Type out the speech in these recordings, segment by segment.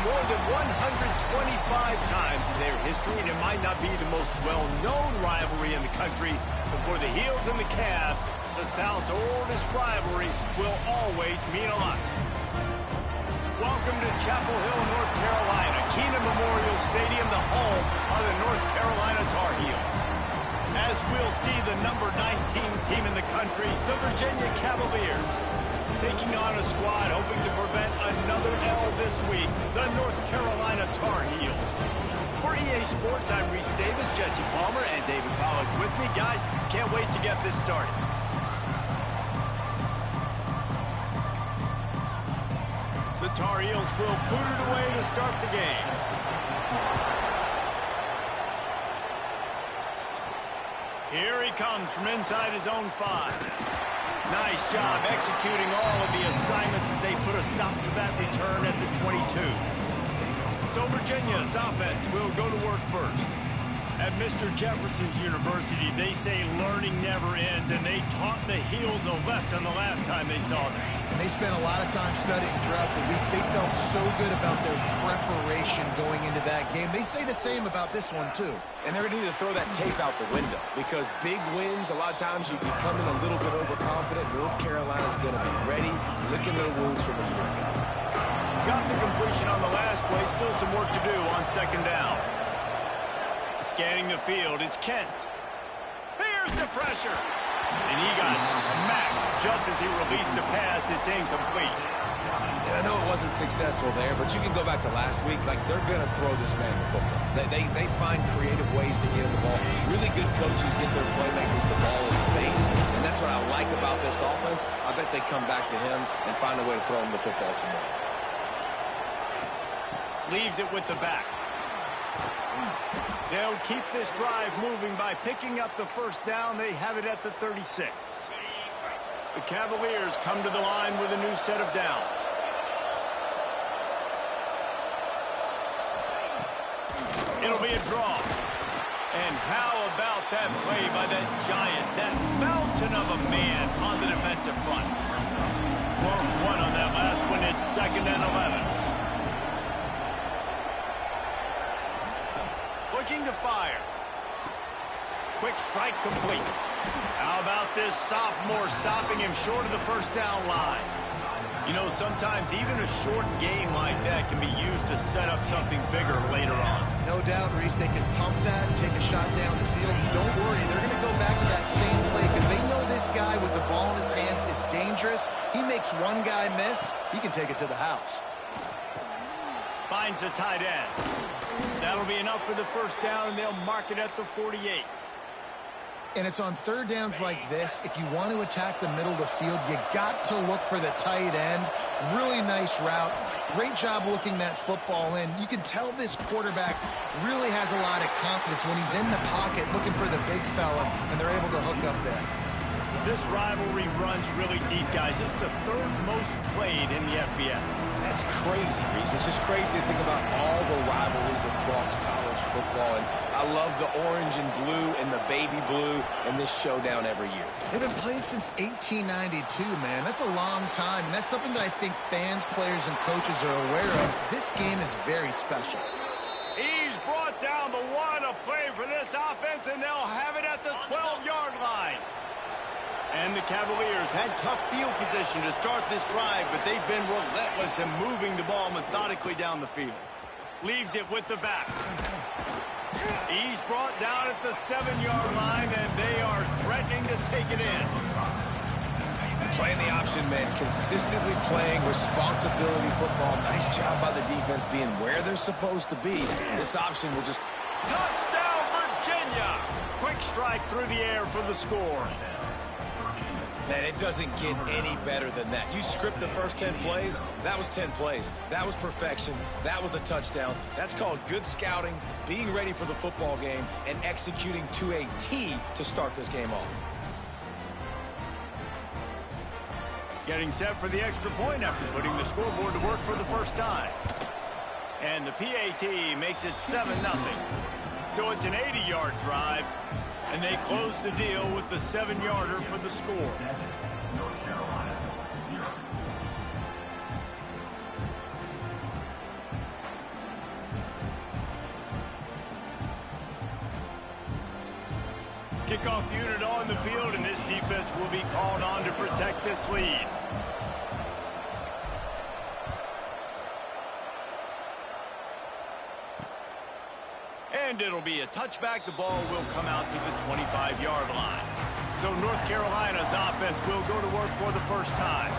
more than 125 times in their history, and it might not be the most well-known rivalry in the country, but for the Heels and the Cavs, the South's oldest rivalry will always mean a lot. Welcome to Chapel Hill, North Carolina, Keenan Memorial Stadium, the home of the North Carolina Tar Heels. As we'll see the number 19 team in the country, the Virginia Cavaliers, taking on a squad hoping to prevent another L this week, the North Carolina Tar Heels. For EA Sports, I'm Reese Davis, Jesse Palmer, and David Pollack with me. Guys, can't wait to get this started. The Tar Heels will boot it away to start the game. Here he comes from inside his own 5. Nice job executing all of the assignments as they put a stop to that return at the 22. So Virginia's offense will go to work first. At Mr. Jefferson's University, they say learning never ends, and they taught the Heels a lesson the last time they saw them. And they spent a lot of time studying throughout the week. They felt so good about their preparation going into that game. They say the same about this one, too. And they're going to need to throw that tape out the window because big wins, a lot of times you become a little bit overconfident. North Carolina's going to be ready, licking their wounds from a year ago. Got the completion on the last play. Still some work to do on second down. Scanning the field, it's Kent. Here's the pressure. And he got smacked just as he released the pass. It's incomplete. And I know it wasn't successful there, but you can go back to last week. Like, they're going to throw this man the football. They find creative ways to get him the ball. Really good coaches get their playmakers the ball in space, and that's what I like about this offense. I bet they come back to him and find a way to throw him the football some more. Leaves it with the back. They'll keep this drive moving by picking up the first down. They have it at the 36. The Cavaliers come to the line with a new set of downs. It'll be a draw. And how about that play by that giant, that mountain of a man on the defensive front? Lost one on that last one. It's 2nd and 11. Looking to fire. Quick strike complete. How about this sophomore stopping him short of the first down line? You know, sometimes even a short game like that can be used to set up something bigger later on. No doubt, Reese, they can pump that and take a shot down the field. And don't worry, they're going to go back to that same play because they know this guy with the ball in his hands is dangerous. He makes one guy miss, he can take it to the house. Finds the tight end. That'll be enough for the first down, and they'll mark it at the 48. And it's on third downs like this. If you want to attack the middle of the field, you got to look for the tight end. Really nice route. Great job looking that football in. You can tell this quarterback really has a lot of confidence when he's in the pocket looking for the big fella, and they're able to hook up there. This rivalry runs really deep, guys. It's the 3rd most played in the FBS. That's crazy, Reese. It's just crazy to think about all the rivalries across college football. And I love the orange and blue and the baby blue in this showdown every year. They've been playing since 1892, man. That's a long time, and that's something that I think fans, players, and coaches are aware of. This game is very special. He's brought down the one, a play for this offense, and they'll have it at the 12-yard line. And the Cavaliers had tough field position to start this drive, but they've been relentless in moving the ball methodically down the field. Leaves it with the back. He's brought down at the 7-yard line, and they are threatening to take it in. Playing the option, man. Consistently playing responsibility football. Nice job by the defense being where they're supposed to be. This option will just... Touchdown, Virginia! Quick strike through the air for the score. Man, it doesn't get any better than that. You script the first 10 plays, that was 10 plays. That was perfection. That was a touchdown. That's called good scouting, being ready for the football game, and executing to a T to start this game off. Getting set for the extra point after putting the scoreboard to work for the first time. And the PAT makes it 7-0. So it's an 80-yard drive. And they close the deal with the 7-yarder for the score. North Carolina 0. Kickoff unit on the field, and this defense will be called on to protect this lead. And it'll be a touchback. The ball will come out to the 25-yard line. So North Carolina's offense will go to work for the first time.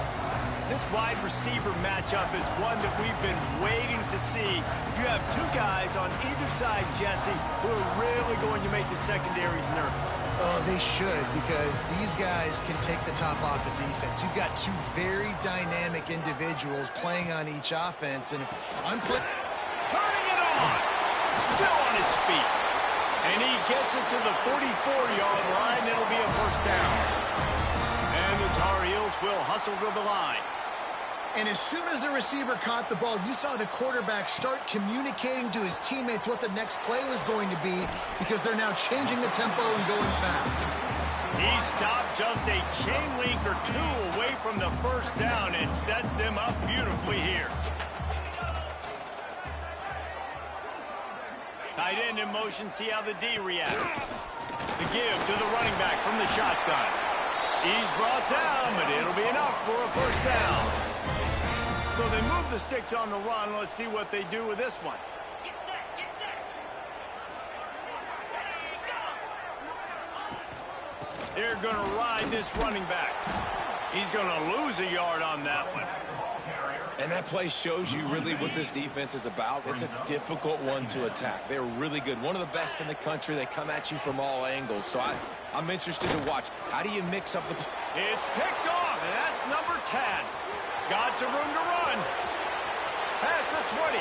This wide receiver matchup is one that we've been waiting to see. You have two guys on either side, Jesse, who are really going to make the secondaries nervous. Oh, they should, because these guys can take the top off the defense. You've got two very dynamic individuals playing on each offense, and if I'm turning it on, still on his feet, and he gets it to the 44-yard line. It'll be a first down, and the Tar Heels will hustle to the line. And as soon as the receiver caught the ball, you saw the quarterback start communicating to his teammates what the next play was going to be, because they're now changing the tempo and going fast. He stopped just a chain link or two away from the first down and sets them up beautifully here. Tight end in motion, see how the D reacts. The give to the running back from the shotgun. He's brought down, but it'll be enough for a first down. So they move the sticks on the run. Let's see what they do with this one. Get set, get set. They're going to ride this running back. He's going to lose a yard on that one. And that play shows you really what this defense is about. It's a difficult one to attack. They're really good. One of the best in the country. They come at you from all angles. So I'm interested to watch. How do you mix up the... It's picked off, and that's number 10. Got some room to run. Past the 20.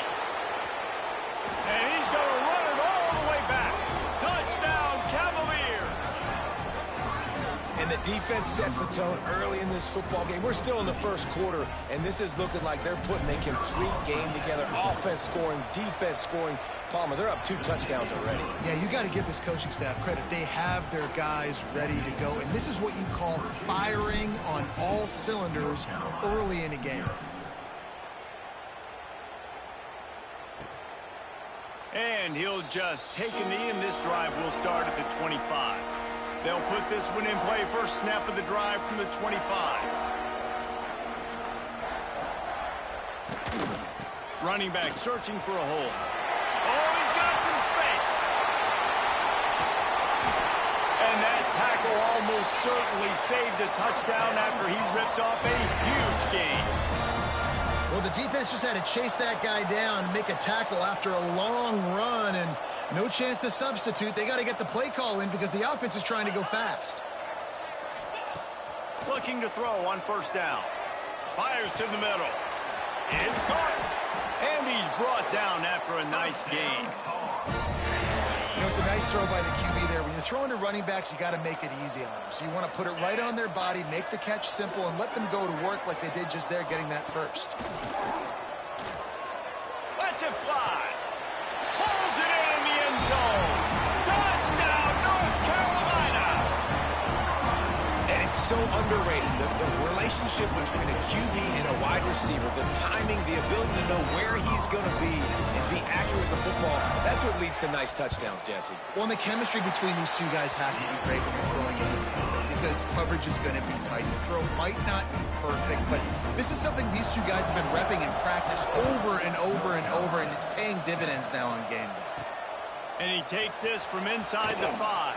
And he's going to run it all the way back. Touchdown, Cavaliers. And the defense sets the tone early in this football game. We're still in the first quarter, and this is looking like they're putting a complete game together. Offense scoring, defense scoring. Palmer, they're up 2 touchdowns already. Yeah, you got to give this coaching staff credit. They have their guys ready to go, and this is what you call firing on all cylinders early in a game. And he'll just take a knee, and this drive will start at the 25. They'll put this one in play. First snap of the drive from the 25. Running back searching for a hole. Oh, he's got some space. And that tackle almost certainly saved a touchdown after he ripped off a huge gain. Well, the defense just had to chase that guy down, make a tackle after a long run, and no chance to substitute. They got to get the play call in because the offense is trying to go fast. Looking to throw on first down. Fires to the middle. It's caught. And he's brought down after a nice gain. You know, it's a nice throw by the QB there. When you're throwing to running backs, you got to make it easy on them. So you want to put it right on their body, make the catch simple, and let them go to work like they did just there, getting that first. Lets it fly. Pulls it in the end zone. Touchdown, North Carolina. And it's so underrated. The relationship between a QB and a wide receiver, the timing, the ability to know where he's going to be and be accurate with the football, that's what leads to nice touchdowns, Jesse. Well, and the chemistry between these two guys has to be great when you're throwing into the end zone because coverage is going to be tight. The throw might not be perfect, but this is something these two guys have been repping in practice over and over and over, and it's paying dividends now on game day. And he takes this from inside the 5.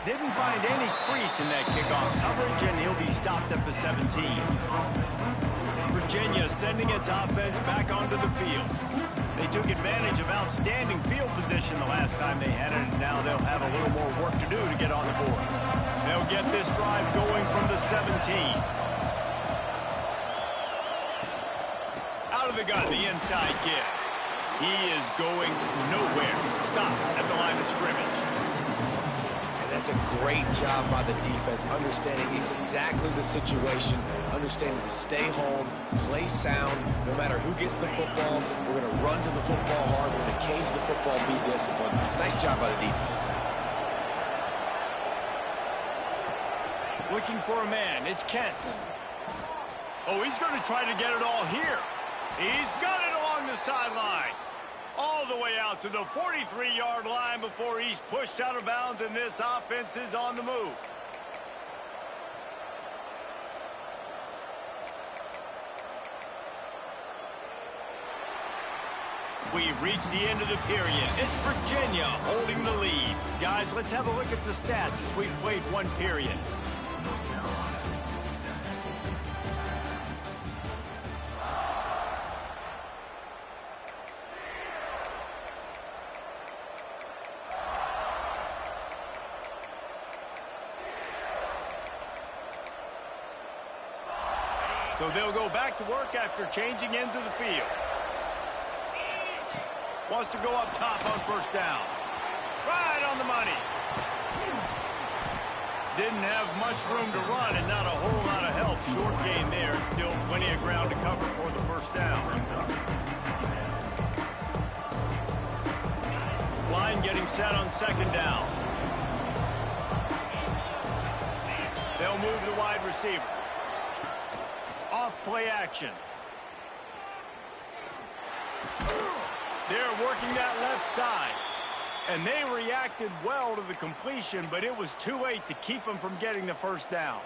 Didn't find any crease in that kickoff coverage, and he'll be stopped at the 17. Virginia sending its offense back onto the field. They took advantage of outstanding field position the last time they had it, and now they'll have a little more work to do to get on the board. They'll get this drive going from the 17. Out of the gun, the inside give. He is going nowhere. Stop at the line of scrimmage. That's a great job by the defense, understanding exactly the situation, understanding to stay home, play sound, no matter who gets the football. We're going to run to the football hard. We're going to cage the football, be disciplined. Nice job by the defense. Looking for a man. It's Kent. Oh, he's going to try to get it all here. He's got it along the sideline. All the way out to the 43-yard line before he's pushed out of bounds, and this offense is on the move. We've reached the end of the period. It's Virginia holding the lead. Guys, let's have a look at the stats as we've played one period. So they'll go back to work after changing into the field. Wants to go up top on first down. Right on the money. Didn't have much room to run and not a whole lot of help. Short gain there and still plenty of ground to cover for the first down. Line getting set on second down. They'll move the wide receiver. Off play action. They're working that left side. And they reacted well to the completion, but it was too late to keep them from getting the first down.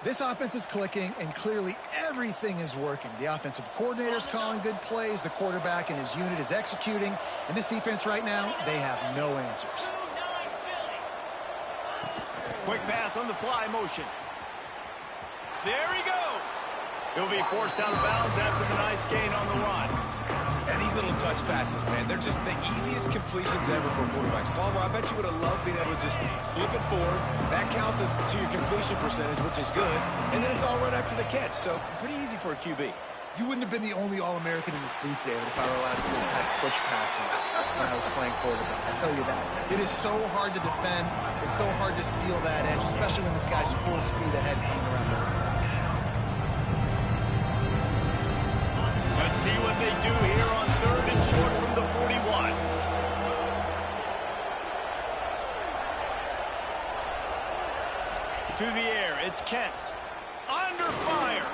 This offense is clicking, and clearly everything is working. The offensive coordinator's calling good plays. The quarterback and his unit is executing. And this defense right now, they have no answers. Quick pass on the fly motion. There he goes. He'll be forced out of bounds after the nice gain on the run. And these little touch passes, man, they're just the easiest completions ever for quarterbacks. Palmer, I bet you would have loved being able to just flip it forward. That counts as to your completion percentage, which is good. And then it's all right after the catch, so pretty easy for a QB. You wouldn't have been the only All-American in this booth, David, if I were allowed to do that push passes when I was playing quarterback. I tell you that. It is so hard to defend. It's so hard to seal that edge, especially when this guy's full speed ahead coming around the outside. Let's see what they do here on third and short from the 41. To the air, it's Kent. Under fire.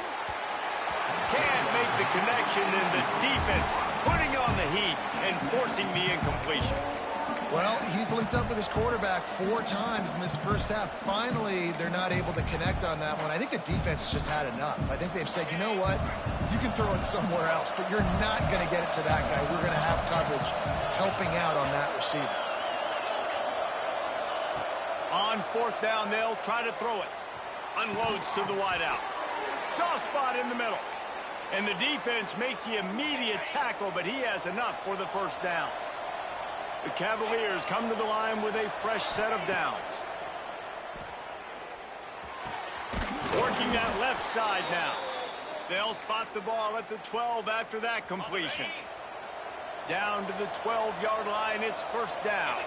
Can't make the connection, and the defense putting on the heat and forcing the incompletion. Well, he's linked up with his quarterback 4 times in this first half. Finally, they're not able to connect on that one. I think the defense just had enough. I think they've said, you know what? You can throw it somewhere else, but you're not going to get it to that guy. We're going to have coverage helping out on that receiver. On fourth down, they'll try to throw it. Unloads to the wideout. Soft spot in the middle. And the defense makes the immediate tackle, but he has enough for the first down. The Cavaliers come to the line with a fresh set of downs. Working that left side now. They'll spot the ball at the 12 after that completion. Down to the 12-yard line, it's first down.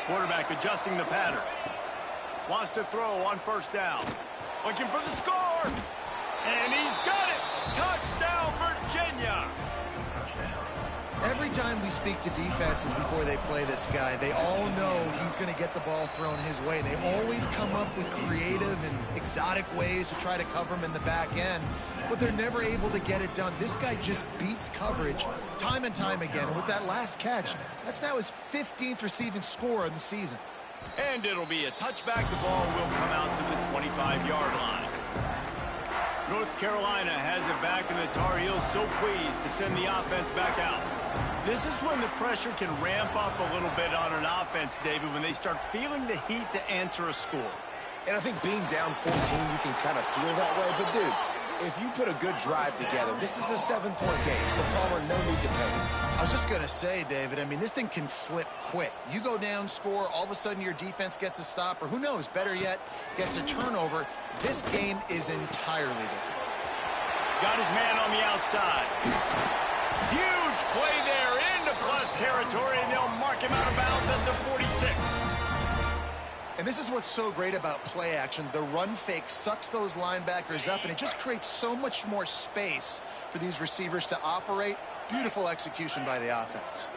Quarterback adjusting the pattern. Wants to throw on first down. Looking for the score. And he's got it. Touchdown, Virginia. Every time we speak to defenses before they play this guy, they all know he's going to get the ball thrown his way. They always come up with creative and exotic ways to try to cover him in the back end, but they're never able to get it done. This guy just beats coverage time and time again. And with that last catch, that's now his 15th receiving score of the season. And it'll be a touchback. The ball will come out to the 25-yard line. North Carolina has it back, and the Tar Heels so pleased to send the offense back out. This is when the pressure can ramp up a little bit on an offense, David, when they start feeling the heat to answer a score. And I think being down 14, you can kind of feel that way. But, dude, if you put a good drive together, this is a 7-point game, so Palmer, no need to panic. I was just going to say, David, I mean, this thing can flip quick. You go down, score, all of a sudden your defense gets a stop, or who knows, better yet, gets a turnover. This game is entirely different. Got his man on the outside. Huge play there into plus territory, and they'll mark him out of bounds at the 46. And this is what's so great about play action. The run fake sucks those linebackers up, and it just creates so much more space for these receivers to operate. Beautiful execution by the offense.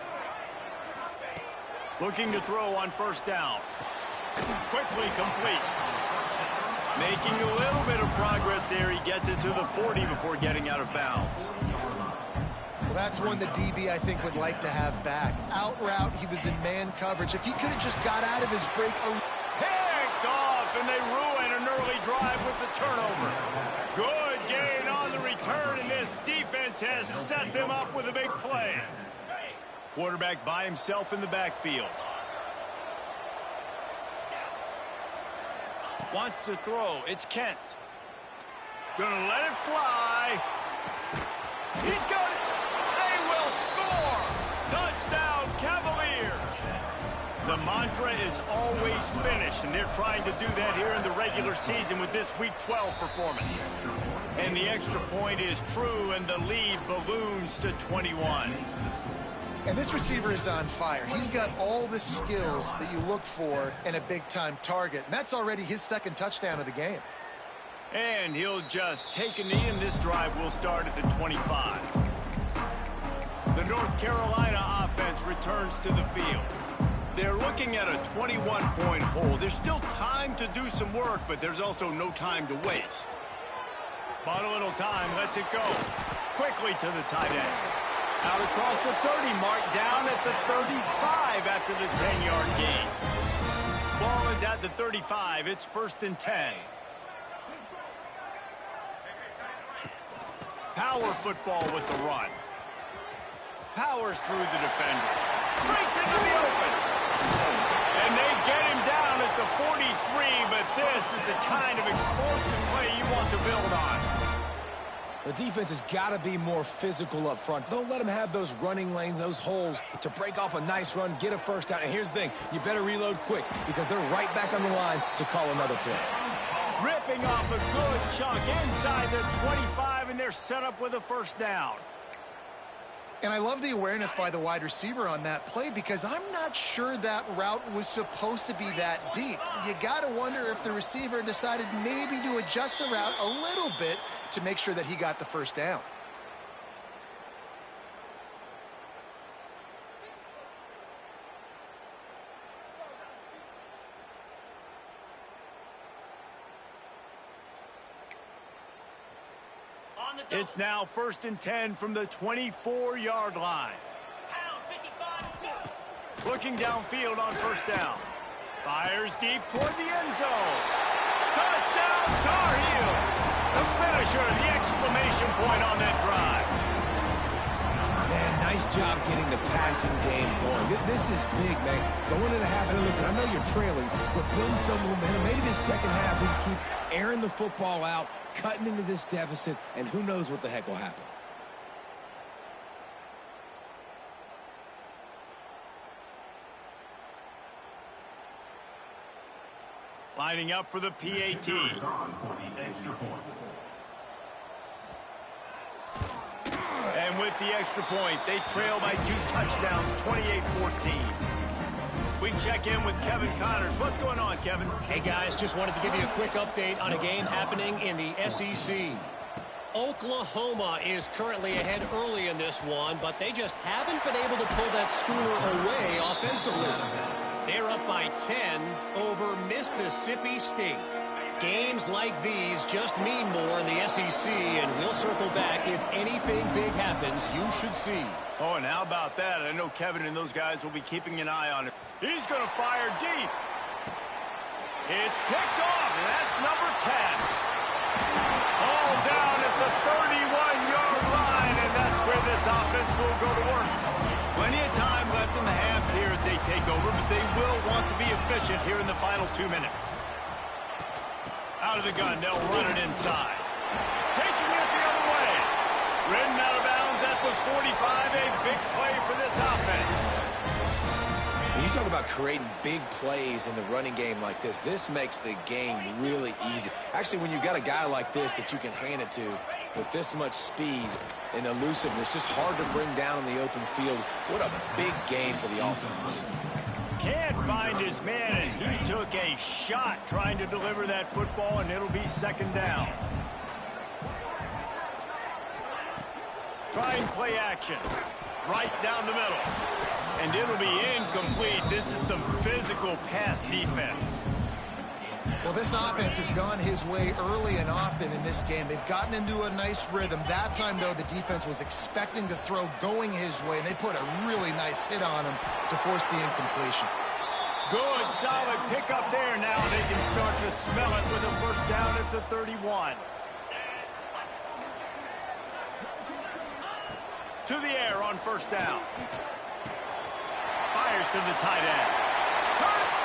Looking to throw on first down. Quickly complete. Making a little bit of progress there. He gets it to the 40 before getting out of bounds. Well, that's one the DB, I think, would like to have back. Out route, he was in man coverage. If he could have just got out of his break a picked off, and they ruin an early drive with the turnover. Good gain on the return, and this defense has set them up with a big play. Quarterback by himself in the backfield. Wants to throw. It's Kent. Gonna let it fly. He's got it. They will score. Touchdown, Cavaliers. The mantra is always finish, and they're trying to do that here in the regular season with this Week 12 performance. And the extra point is true, and the lead balloons to 21. And this receiver is on fire. He's got all the skills that you look for in a big-time target. And that's already his second touchdown of the game. And he'll just take a knee, and this drive will start at the 25. The North Carolina offense returns to the field. They're looking at a 21-point hole. There's still time to do some work, but there's also no time to waste. Bought a little time, lets it go. Quickly to the tight end. Out across the 30 mark, down at the 35 after the 10-yard gain. Ball is at the 35. It's 1st and 10. Power football with the run. Powers through the defender. Breaks into the open. And they get him down at the 43, but this is the kind of explosive play you want to build on. The defense has got to be more physical up front. Don't let them have those running lanes, those holes to break off a nice run, get a first down. And here's the thing, you better reload quick because they're right back on the line to call another play. Ripping off a good chunk inside the 25, and they're set up with a first down. And I love the awareness by the wide receiver on that play because I'm not sure that route was supposed to be that deep. You got to wonder if the receiver decided maybe to adjust the route a little bit to make sure that he got the first down. It's now 1st and 10 from the 24-yard line. Looking downfield on first down. Fires deep toward the end zone. Touchdown, Tar Heels. The finisher, the exclamation point on that drive. Man, nice job getting the passing game going. This is big, man. Going into the half, and listen, I know you're trailing, but building some momentum. Maybe this second half we can keep airing the football out, cutting into this deficit, and who knows what the heck will happen. Lining up for the PAT. And with the extra point, they trail by 2 touchdowns, 28-14. We check in with Kevin Connors. What's going on, Kevin? Hey, guys, just wanted to give you a quick update on a game happening in the SEC. Oklahoma is currently ahead early in this one, but they just haven't been able to pull that schooner away offensively. They're up by 10 over Mississippi State. Games like these just mean more in the SEC, and we'll circle back. If anything big happens, you should see. Oh, and how about that? I know Kevin and those guys will be keeping an eye on it. He's going to fire deep. It's picked off, and that's number 10. All down at the 31-yard line, and that's where this offense will go to work. Plenty of time left in the half here as they take over, but they will want to be efficient here in the final 2 minutes. Out of the gun, they'll run it inside. Taking it the other way. Ridden out of bounds at the 45, a big play for this offense. When you talk about creating big plays in the running game like this, this makes the game really easy. Actually, when you've got a guy like this that you can hand it to with this much speed and elusiveness, just hard to bring down in the open field. What a big gain for the offense. Can't find his man as he took a shot trying to deliver that football, and it'll be second down. Trying play action. Right down the middle. And it'll be incomplete. This is some physical pass defense. Well, this offense has gone his way early and often in this game. They've gotten into a nice rhythm. That time, though, the defense was expecting to throw going his way, and they put a really nice hit on him to force the incompletion. Good, solid pickup there. Now they can start to smell it with a first down at the 31. To the air on first down. Fires to the tight end.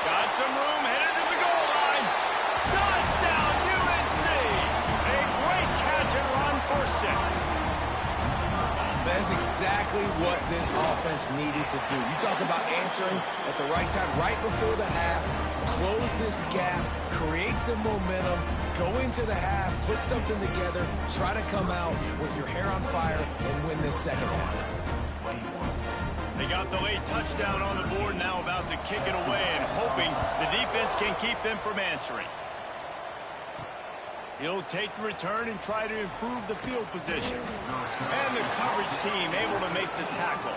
Got some room, headed to the goal line. Touchdown, UNC! A great catch and run for 6. That's exactly what this offense needed to do. You talk about answering at the right time, right before the half, close this gap, create some momentum, go into the half, put something together, try to come out with your hair on fire and win this second half. They got the late touchdown on the board, now about to kick it away and hoping the defense can keep them from answering. He'll take the return and try to improve the field position. And the coverage team able to make the tackle.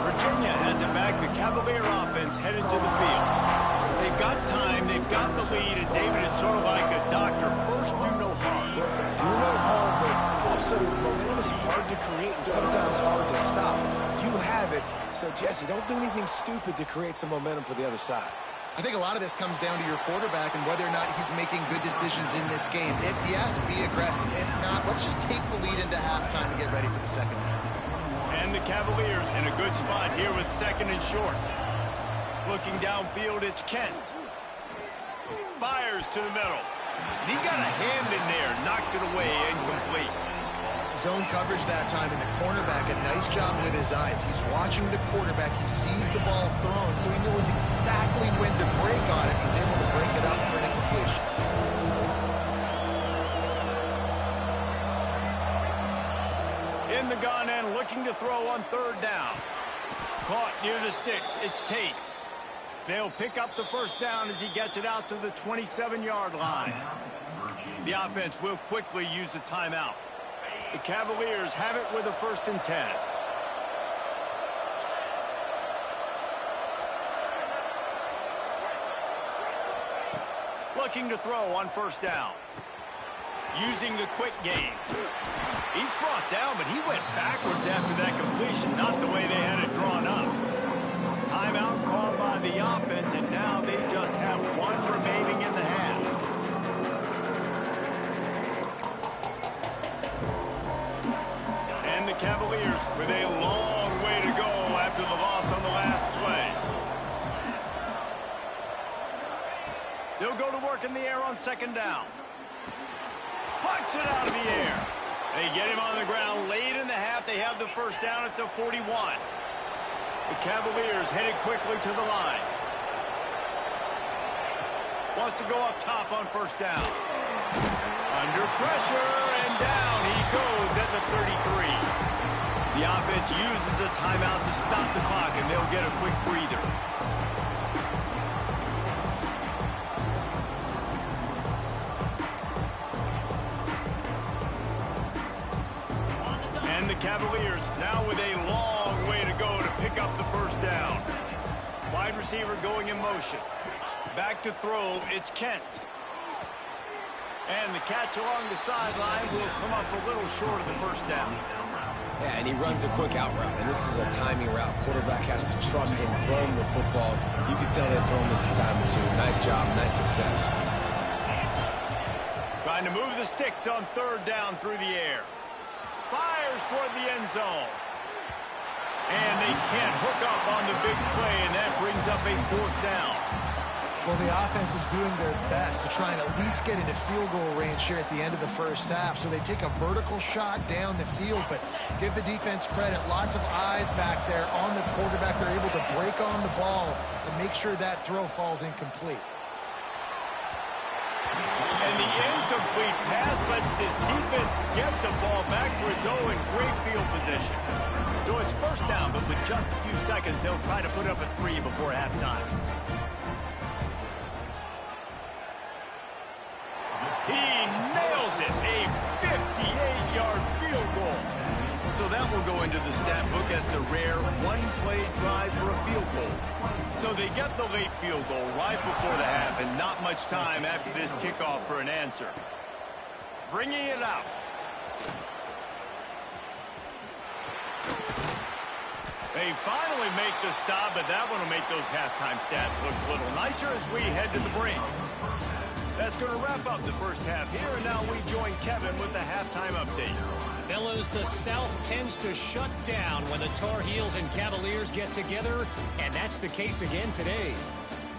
Virginia has it back. The Cavalier offense headed to the field. They've got time, they've got the lead, and David, it's sort of like a doctor. First, do no harm. Do no harm, but also momentum is hard to create and sometimes hard to stop. You have it, so Jesse, don't do anything stupid to create some momentum for the other side. I think a lot of this comes down to your quarterback and whether or not he's making good decisions in this game. If yes, be aggressive. If not, let's just take the lead into halftime and get ready for the second half. And the Cavaliers in a good spot here with second and short. Looking downfield, it's Kent. Fires to the middle. He got a hand in there, knocks it away, incomplete. Zone coverage that time, and the cornerback, a nice job with his eyes. He's watching the quarterback. He sees the ball thrown, so he knows exactly when to break on it. He's able to break it up for an incompletion. In the gun and looking to throw on third down. Caught near the sticks. It's Tate. They'll pick up the first down as he gets it out to the 27-yard line. The offense will quickly use a timeout. The Cavaliers have it with a 1st and 10. Looking to throw on first down. Using the quick game. He's brought down, but he went backwards after that completion, not the way they had it drawn up. Timeout called by the offense, and now they just have one remaining in the half. And the Cavaliers with a long way to go after the loss on the last play. They'll go to work in the air on second down. Pucks it out of the air. They get him on the ground late in the half. They have the first down at the 41. The Cavaliers headed quickly to the line. Wants to go up top on first down. Under pressure, and down he goes at the 33. The offense uses a timeout to stop the clock, and they'll get a quick breather. And the Cavaliers now with a long way to go to pick up the first down. Wide receiver going in motion. Back to throw, it's Kent. And the catch along the sideline will come up a little short of the first down. Yeah, and he runs a quick out route, and this is a timing route. Quarterback has to trust him, throw him the football. You can tell they've thrown this a time or two. Nice job, nice success. Trying to move the sticks on third down through the air. Fires toward the end zone. And they can't hook up on the big play, and that brings up a fourth down. Well, the offense is doing their best to try and at least get into field goal range here at the end of the first half. So they take a vertical shot down the field, but give the defense credit. Lots of eyes back there on the quarterback. They're able to break on the ball and make sure that throw falls incomplete. And the incomplete pass lets this defense get the ball back for its own great field position. So it's first down, but with just a few seconds, they'll try to put up a 3 before halftime. He nails it, a 58-yard field goal. So that will go into the stat book as the rare one-play drive for a field goal. So they get the late field goal right before the half and not much time after this kickoff for an answer. Bringing it out. They finally make the stop, but that one will make those halftime stats look a little nicer as we head to the break. That's going to wrap up the first half here, and now we join Kevin with the halftime update. Fellas, the South tends to shut down when the Tar Heels and Cavaliers get together, and that's the case again today.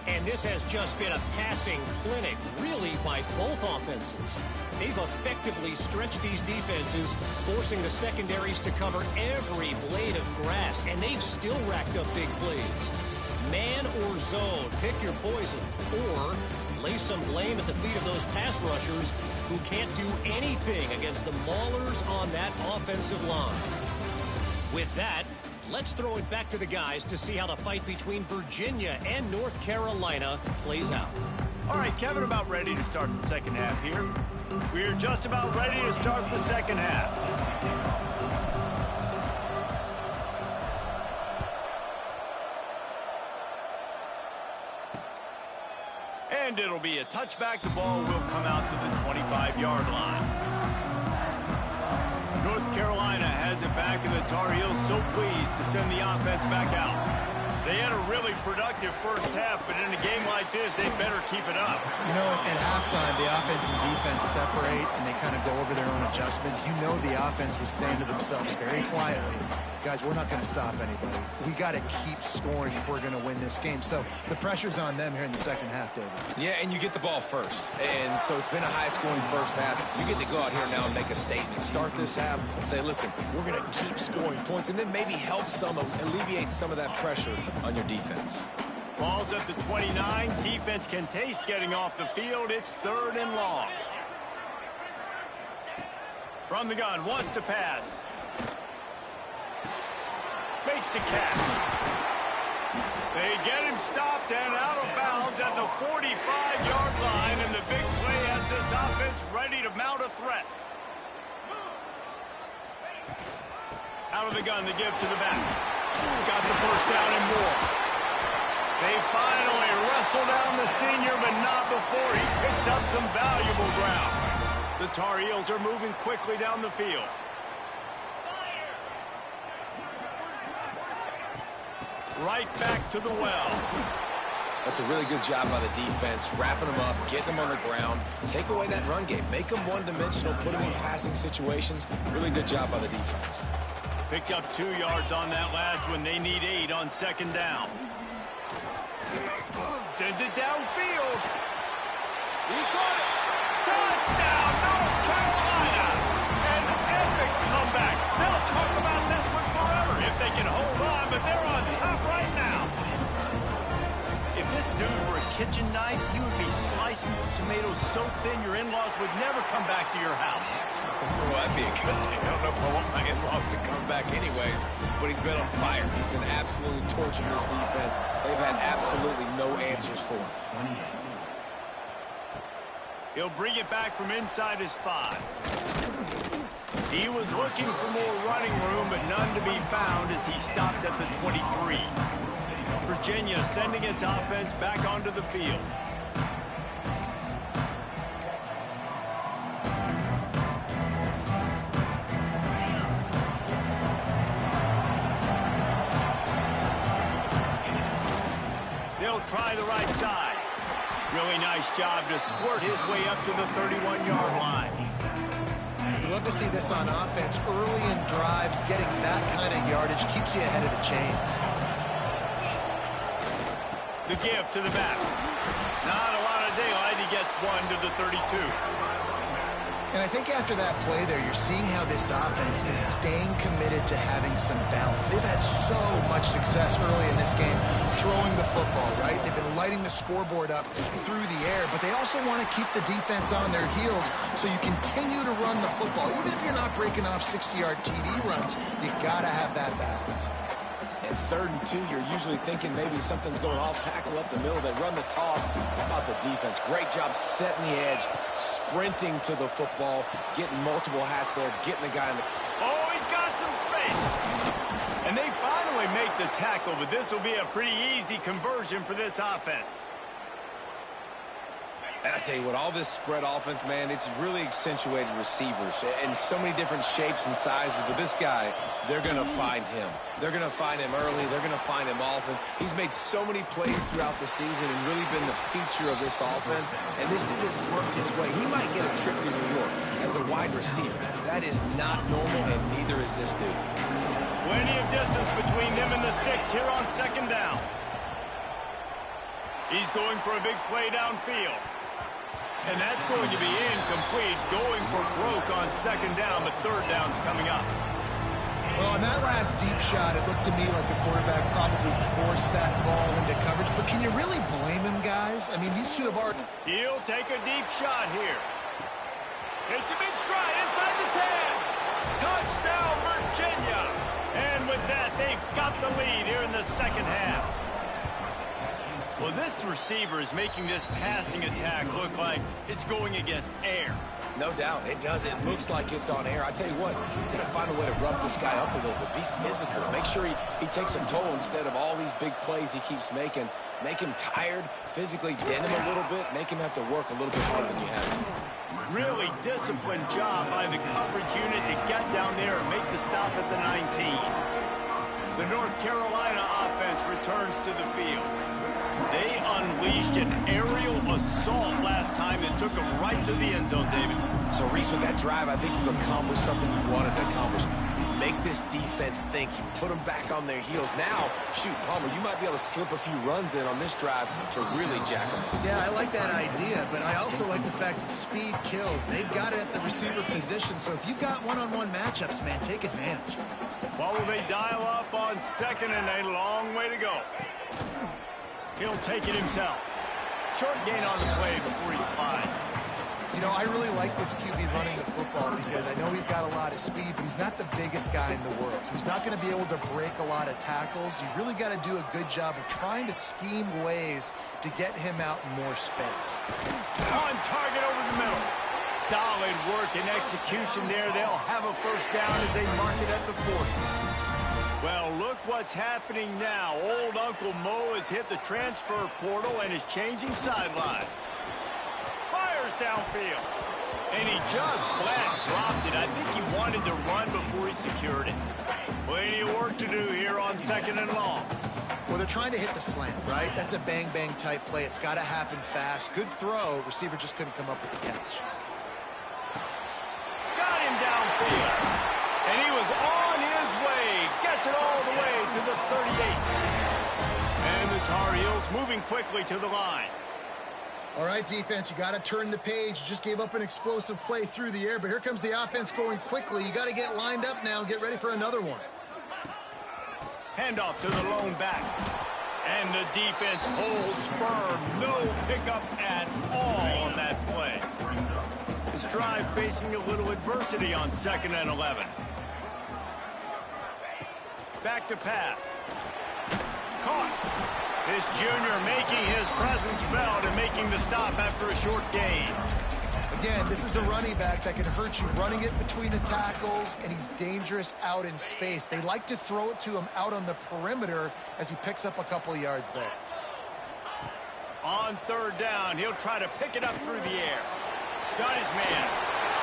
And this has just been a passing clinic, really, by both offenses. They've effectively stretched these defenses, forcing the secondaries to cover every blade of grass, and they've still racked up big plays. Man or zone, pick your poison, or lay some blame at the feet of those pass rushers who can't do anything against the maulers on that offensive line. With that, let's throw it back to the guys to see how the fight between Virginia and North Carolina plays out. All right, Kevin, about ready to start the second half here. We're just about ready to start the second half. And it'll be a touchback. The ball will come out to the 25-yard line. North Carolina has it back, and the Tar Heels so pleased to send the offense back out. They had a really productive first half, but in a game like this, they better keep it up. You know, at halftime, the offense and defense separate, and they kind of go over their own adjustments. You know the offense was saying to themselves very quietly, guys, we're not going to stop anybody. We got to keep scoring if we're going to win this game. So the pressure's on them here in the second half, David. Yeah, and you get the ball first. And so it's been a high-scoring first half. You get to go out here now and make a statement. Start this half and say, listen, we're going to keep scoring points, and then maybe help alleviate some of that pressure on your defense. Ball's at the 29. Defense can taste getting off the field. It's 3rd and long. From the gun, wants to pass. Makes the catch. They get him stopped and out of bounds at the 45-yard line, and the big play has this offense ready to mount a threat. Out of the gun to give to the back. Got the first down and more. They finally wrestle down the senior, but not before he picks up some valuable ground. The Tar Heels are moving quickly down the field. Right back to the well. That's a really good job by the defense, wrapping them up, getting them on the ground, take away that run game, make them one-dimensional, put them in passing situations. Really good job by the defense. Picked up 2 yards on that last one. They need 8 on second down. Sends it downfield. He caught it. Touchdown, North Carolina. An epic comeback. They'll talk about this one forever if they can hold on, but they're on top right now. If this dude were a kitchen knife, he would be slicing tomatoes so thin your in-laws would never come back to your house. Well, that'd be a good thing. I don't know if I want my in-laws to come back anyways, but he's been on fire. He's been absolutely torching this defense. They've had absolutely no answers for him. He'll bring it back from inside his 5. He was looking for more running room, but none to be found as he stopped at the 23. Virginia sending its offense back onto the field. They'll try the right side. Really nice job to squirt his way up to the 31-yard line. You love to see this on offense. Early in drives, getting that kind of yardage keeps you ahead of the chains. The give to the back. Not a lot of daylight. He gets 1 to the 32. And I think after that play there, you're seeing how this offense is staying committed to having some balance. They've had so much success early in this game throwing the football, right? They've been lighting the scoreboard up through the air, but they also want to keep the defense on their heels so you continue to run the football. Even if you're not breaking off 60-yard TD runs, you got to have that balance. At 3rd and 2, you're usually thinking maybe something's going off tackle up the middle. They run the toss. How about the defense? Great job setting the edge, sprinting to the football, getting multiple hats there, getting the guy in the... Oh, he's got some space. make the tackle, but this will be a pretty easy conversion for this offense. And I tell you what, all this spread offense, man, it's really accentuated receivers in so many different shapes and sizes. But this guy, they're going to find him. They're going to find him early. They're going to find him often. He's made so many plays throughout the season and really been the feature of this offense. And this dude has worked his way. He might get a trip to New York as a wide receiver. That is not normal, and neither is this dude. Plenty of distance between them and the sticks here on second down. He's going for a big play downfield. And that's going to be incomplete, going for broke on second down, but third down's coming up. Well, on that last deep shot, it looked to me like the quarterback probably forced that ball into coverage. But can you really blame him, guys? I mean, these two have already... He'll take a deep shot here. Hits him in stride inside the 10. Touchdown, Virginia. And with that, they've got the lead here in the second half. Well, this receiver is making this passing attack look like it's going against air. No doubt. It does. It looks like it's on air. I tell you what, you got to find a way to rough this guy up a little bit. Be physical. Make sure he takes a toll instead of all these big plays he keeps making. Make him tired, physically dent him a little bit, make him have to work a little bit harder than you have. Really disciplined job by the coverage unit to get down there and make the stop at the 19. The North Carolina offense returns to the field. They unleashed an aerial assault last time and took them right to the end zone, David. So, Reese, with that drive, I think you've accomplished something you wanted to accomplish. Make this defense think. You put them back on their heels. Now, shoot, Palmer, you might be able to slip a few runs in on this drive to really jack them up. Yeah, I like that idea, but I also like the fact that speed kills. They've got it at the receiver position, so if you've got one-on-one matchups, man, take advantage. While they dial up on second and a long way to go. He'll take it himself. Short gain on the play before he slides. You know, I really like this QB running the football because I know he's got a lot of speed, but he's not the biggest guy in the world. So he's not going to be able to break a lot of tackles. You really got to do a good job of trying to scheme ways to get him out in more space. On target over the middle. Solid work and execution there. They'll have a first down as they mark it at the 40. Well, look what's happening now. Old Uncle Mo has hit the transfer portal and is changing sidelines. Fires downfield. And he just flat dropped it. I think he wanted to run before he secured it. Plenty of work to do here on second and long. Well, they're trying to hit the slant, right? That's a bang-bang type play. It's got to happen fast. Good throw. Receiver just couldn't come up with the catch. Got him downfield. And he was on his way. Gets it all the way to the 38. And the Tar Heels moving quickly to the line. All right, defense, you got to turn the page. You just gave up an explosive play through the air, but here comes the offense going quickly. You got to get lined up now and get ready for another one. Handoff to the lone back. And the defense holds firm. No pickup at all on that play. This drive facing a little adversity on second and 11. Back to pass. Caught. This junior making his presence felt and making the stop after a short gain. Again, this is a running back that can hurt you running it between the tackles, and he's dangerous out in space. They like to throw it to him out on the perimeter as he picks up a couple of yards there. On third down, he'll try to pick it up through the air. Got his man.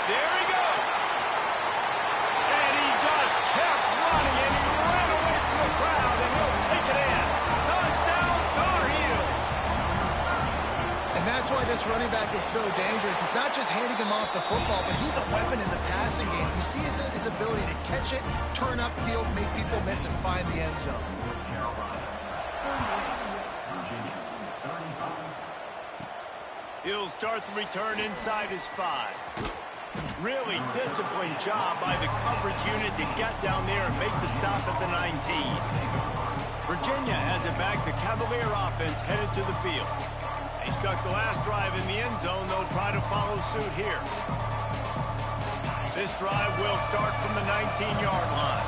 There he goes. And he just kept running, and he ran away from the crowd, and he'll take it in. Touchdown, Tar Heels. And that's why this running back is so dangerous. It's not just handing him off the football, but he's a weapon in the passing game. You see his ability to catch it, turn upfield, make people miss, and find the end zone. He'll start the return inside his 5. Really disciplined job by the coverage unit to get down there and make the stop at the 19. Virginia has it back. The Cavalier offense headed to the field. They stuck the last drive in the end zone. They'll try to follow suit here. This drive will start from the 19-yard line.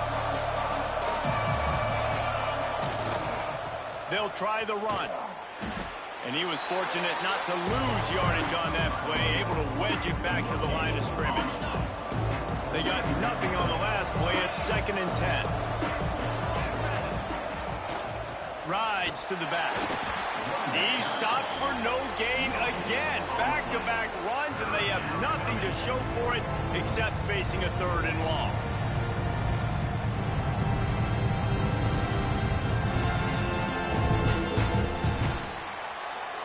They'll try the run. And he was fortunate not to lose yardage on that play, able to wedge it back to the line of scrimmage. They got nothing on the last play. It's second and 10. rides to the back. He's stopped for no gain again. Back-to-back runs, and they have nothing to show for it except facing a 3rd and long.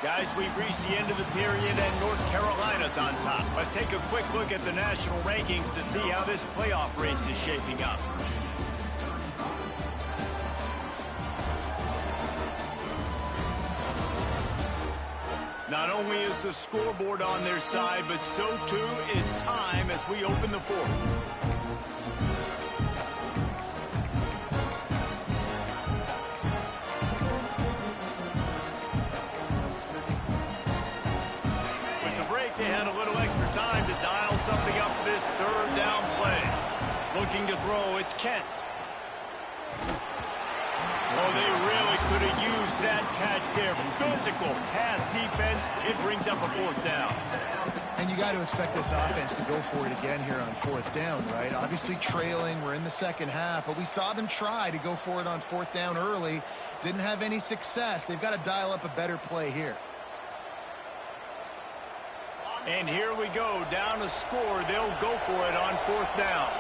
Guys, we've reached the end of the period, and North Carolina's on top. Let's take a quick look at the national rankings to see how this playoff race is shaping up. Not only is the scoreboard on their side, but so too is time as we open the 4th. With the break, they had a little extra time to dial something up for this 3rd down play. Looking to throw, it's Kent. Oh, they really could have used that catch there. Physical pass defense. It brings up a 4th down. And you got to expect this offense to go for it again here on 4th down, right? Obviously trailing. We're in the 2nd half, but we saw them try to go for it on 4th down early. Didn't have any success. They've got to dial up a better play here. And here we go. Down to score. They'll go for it on 4th down.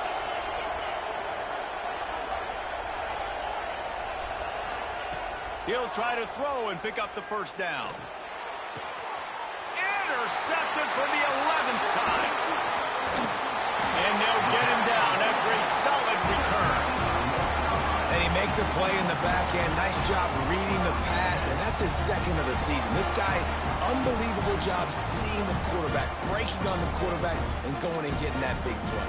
He'll try to throw and pick up the 1st down. Intercepted for the 11th time. And they'll get him down after a solid return. And he makes a play in the back end. Nice job reading the pass, and that's his 2nd of the season. This guy, unbelievable job seeing the quarterback, breaking on the quarterback, and going and getting that big play.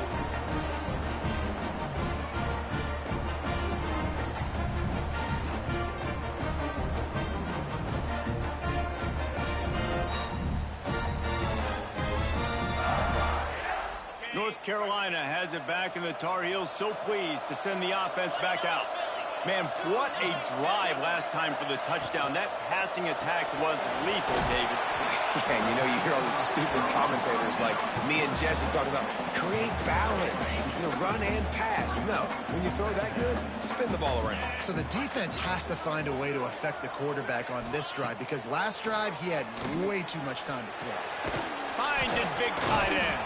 North Carolina has it back, and the Tar Heels so pleased to send the offense back out. Man, what a drive last time for the touchdown. That passing attack was lethal, David. And you know, you hear all these stupid commentators like me and Jesse talking about create balance, run and pass. No, when you throw that good, spin the ball around. So the defense has to find a way to affect the quarterback on this drive, because last drive he had way too much time to throw. Finds his big tight end.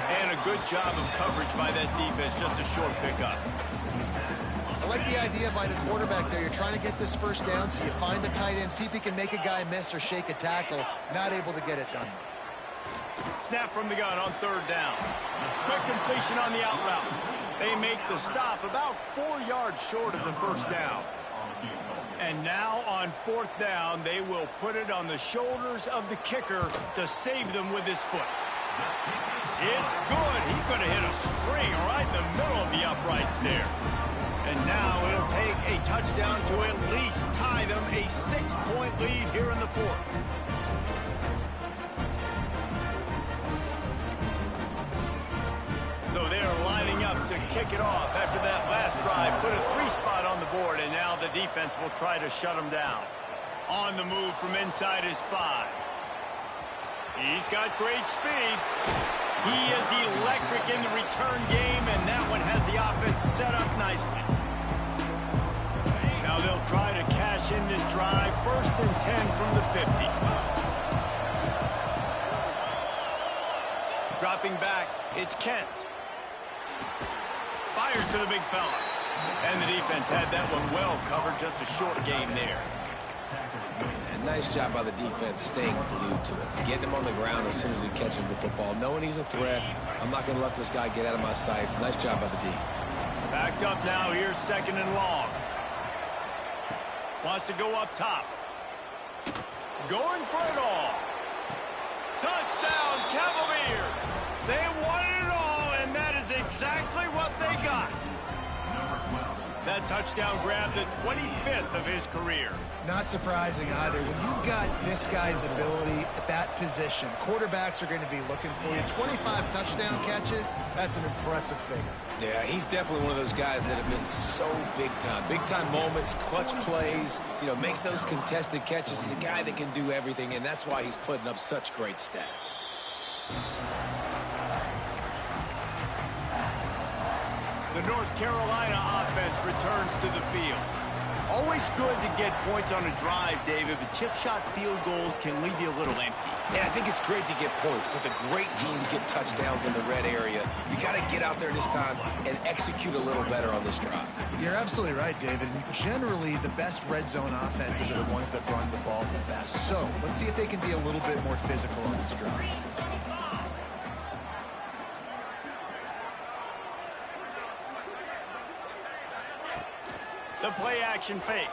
And a good job of coverage by that defense, just a short pickup. I like the idea by the quarterback there. You're trying to get this 1st down, so you find the tight end, see if he can make a guy miss or shake a tackle. Not able to get it done. Snap from the gun on 3rd down. Quick completion on the out route. They make the stop about 4 yards short of the 1st down. And now on 4th down, they will put it on the shoulders of the kicker to save them with his foot. It's good. He could have hit a string right in the middle of the uprights there. And now it'll take a touchdown to at least tie them a 6-point lead here in the 4th. So they're lining up to kick it off after that last drive. Put a 3-spot on the board, and now the defense will try to shut them down. On the move from inside his 5. He's got great speed. He is electric in the return game, and that one has the offense set up nicely. Now they'll try to cash in this drive. 1st and 10 from the 50. Dropping back, it's Kent. Fires to the big fella. And the defense had that one well covered. Just a short game there. And nice job by the defense staying glued to it. Getting him on the ground as soon as he catches the football. Knowing he's a threat. I'm not going to let this guy get out of my sights. Nice job by the D. Backed up now. Here's 2nd and long. Wants to go up top. Going for it all. Touchdown, Cavaliers. They won it all, and that is exactly what they got. That touchdown grabbed the 25th of his career. Not surprising either. When you've got this guy's ability at that position, quarterbacks are going to be looking for you. 25 touchdown catches, that's an impressive figure. Yeah, he's definitely one of those guys that have been so big time. Big time moments, clutch plays, makes those contested catches. He's a guy that can do everything, and that's why he's putting up such great stats. The North Carolina offense returns to the field. Always good to get points on a drive, David, but chip shot field goals can leave you a little empty. Yeah, I think it's great to get points, but the great teams get touchdowns in the red area. You got to get out there this time and execute a little better on this drive. You're absolutely right, David. Generally, the best red zone offenses are the ones that run the ball the best. So let's see if they can be a little bit more physical on this drive. The play-action fake.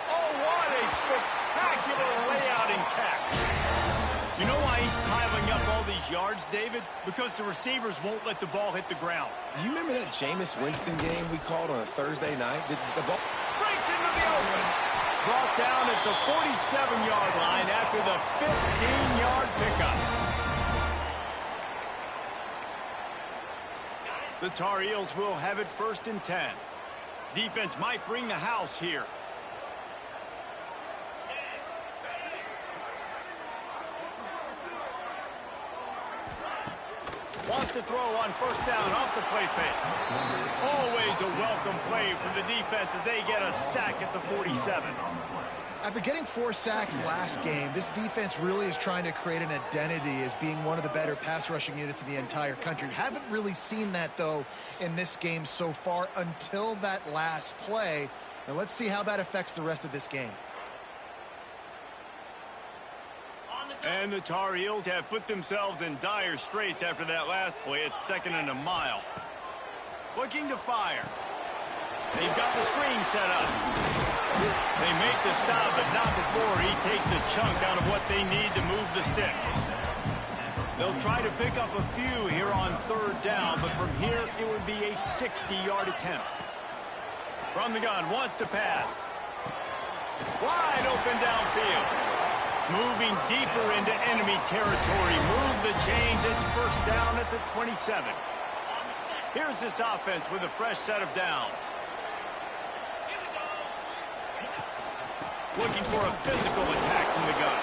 Oh, what a spectacular layout and catch. You know why he's piling up all these yards, David? Because the receivers won't let the ball hit the ground. You remember that Jameis Winston game we called on a Thursday night? The ball Breaks into the open. Brought down at the 47-yard line after the 15-yard pickup. The Tar Heels will have it 1st and 10. Defense might bring the house here. Wants to throw on 1st down off the play fake. Always a welcome play for the defense as they get a sack at the 47. After getting 4 sacks last game, this defense really is trying to create an identity as being one of the better pass rushing units in the entire country. Haven't really seen that, though, in this game so far until that last play. Now let's see how that affects the rest of this game. And the Tar Heels have put themselves in dire straits after that last play. It's 2nd and a mile. Looking to fire. They've got the screen set up. They make the stop, but not before he takes a chunk out of what they need to move the sticks. They'll try to pick up a few here on 3rd down, but from here it would be a 60-yard attempt. From the gun, wants to pass. Wide open downfield. Moving deeper into enemy territory. Move the chains. It's 1st down at the 27. Here's this offense with a fresh set of downs. Looking for a physical attack from the gun.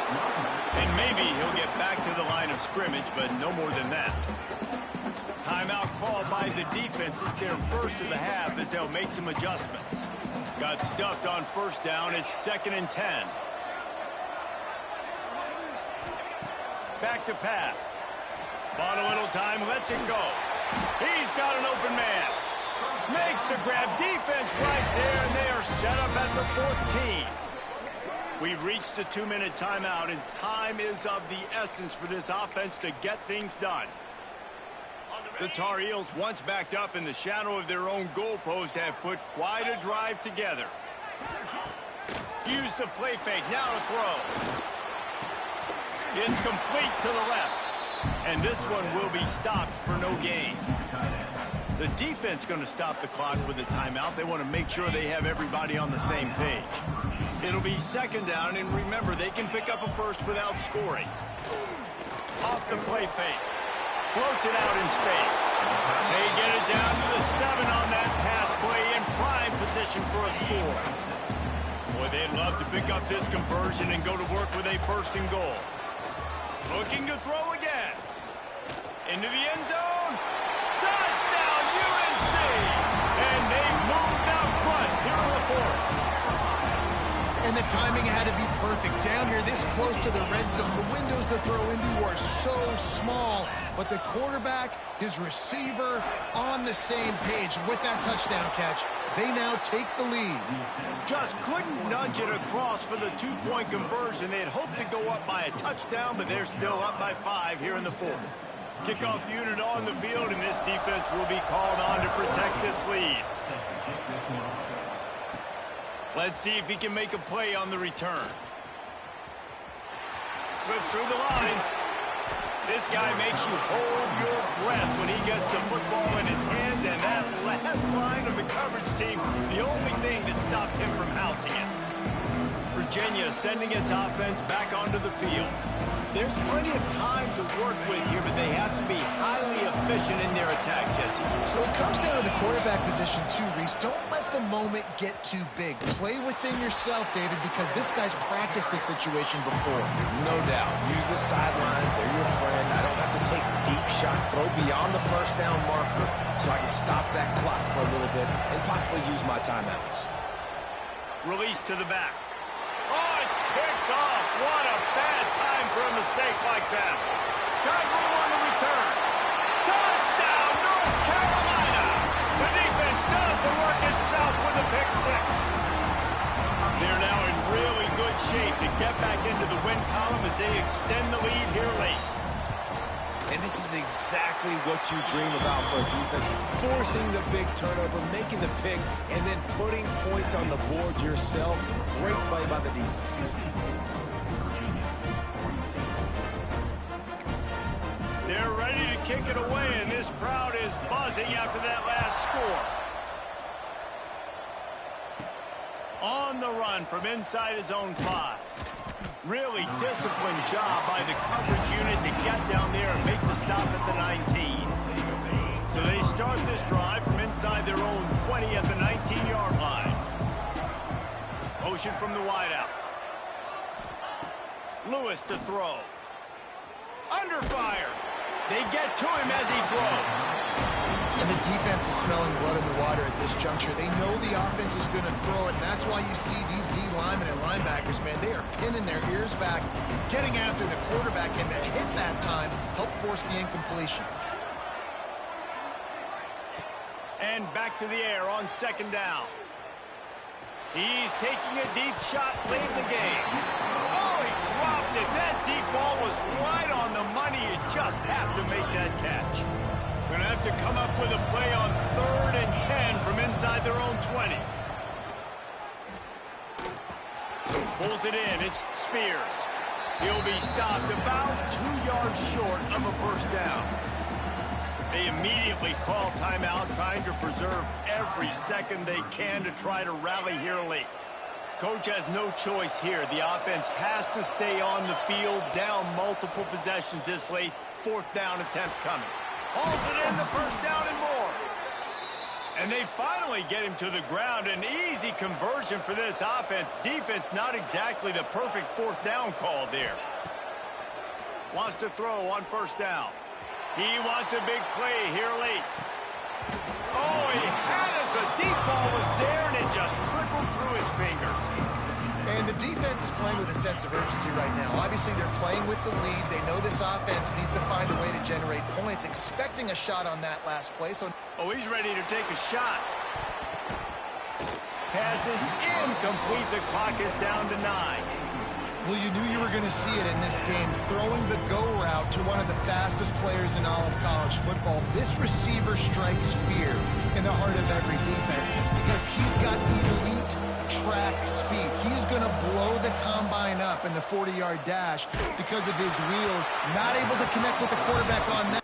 And maybe he'll get back to the line of scrimmage, but no more than that. Timeout called by the defense. It's their 1st of the half as they'll make some adjustments. Got stuffed on 1st down. It's 2nd and 10. Back to pass. Bought a little time, lets it go. He's got an open man. Makes the grab. Defense right there, and they are set up at the 14. We've reached the 2-minute timeout, and time is of the essence for this offense to get things done. The Tar Heels, once backed up in the shadow of their own goalpost, have put quite a drive together. Use the play fake, now to throw. It's complete to the left. And this one will be stopped for no gain. The defense going to stop the clock with a timeout. They want to make sure they have everybody on the same page. It'll be 2nd down, and remember, they can pick up a 1st without scoring. Off the play fake. Floats it out in space. They get it down to the 7 on that pass play in prime position for a score. Boy, they'd love to pick up this conversion and go to work with a 1st and goal. Looking to throw again. Into the end zone. Touchdown, UNC! And they moved out front here in the 4th. And the timing had to be perfect. Down here this close to the red zone, the windows to throw into are so small, but the quarterback, his receiver, on the same page. With that touchdown catch, they now take the lead. Just couldn't nudge it across for the 2-point conversion. They had hoped to go up by a touchdown, but they're still up by 5 here in the 4th. Kickoff unit on the field, and this defense will be called on to protect this lead. Let's see if he can make a play on the return. Slips through the line. This guy makes you hold your breath when he gets the football in his hands, and that last line of the coverage team, the only thing that stopped him from housing it. Virginia sending its offense back onto the field. There's plenty of time to work with here, but they have to be highly efficient in their attack, Jesse. So it comes down to the quarterback position too, Reese. Don't let the moment get too big. Play within yourself, David, because this guy's practiced this situation before. No doubt. Use the sidelines. They're your friend. I don't have to take deep shots, throw beyond the 1st down marker so I can stop that clock for a little bit and possibly use my timeouts. Release to the back. Oh, it's picked off. What a bad time for a mistake like that. Got room on the return. Touchdown, North Carolina. The defense does the work itself with a pick six. They're now in really good shape to get back into the win column as they extend the lead here late. And this is exactly what you dream about for a defense. Forcing the big turnover, making the pick, and then putting points on the board yourself. Great play by the defense. They're ready to kick it away, and this crowd is buzzing after that last score. On the run from inside his own 5. Really disciplined job by the coverage unit to get down there and make the stop at the 19. So they start this drive from inside their own 20 at the 19-yard line. Motion from the wideout. Lewis to throw. Under fire. They get to him as he throws. And the defense is smelling blood in the water at this juncture. They know the offense is going to throw it, and that's why you see these D linemen and linebackers, man, they are pinning their ears back, getting after the quarterback, and to hit that time, help force the incompletion. And back to the air on second down. He's taking a deep shot late in the game. Oh, he dropped it. That deep ball was right on the money. You just have to make that catch. Going to have to come up with a play on 3rd and 10 from inside their own 20. Pulls it in. It's Spears. He'll be stopped about 2 yards short of a first down. They immediately call timeout, trying to preserve every second they can to try to rally here late. Coach has no choice here. The offense has to stay on the field, down multiple possessions this late. 4th down attempt coming. Hauls it in, the first down and more. And they finally get him to the ground. An easy conversion for this offense. Defense not exactly the perfect 4th down call there. Wants to throw on first down. He wants a big play here late. Oh, he had it. The deep ball was there, and it just trickled through his fingers. And the defense is playing with a sense of urgency right now. Obviously, they're playing with the lead. They know this offense needs to find a way to generate points, expecting a shot on that last play. So, oh, he's ready to take a shot. Pass is incomplete. The clock is down to 9. Well, you knew you were going to see it in this game, throwing the go route to one of the fastest players in all of college football. This receiver strikes fear in the heart of every defense because he's got elite track speed. He's going to blow the combine up in the 40-yard dash because of his wheels. Not able to connect with the quarterback on that.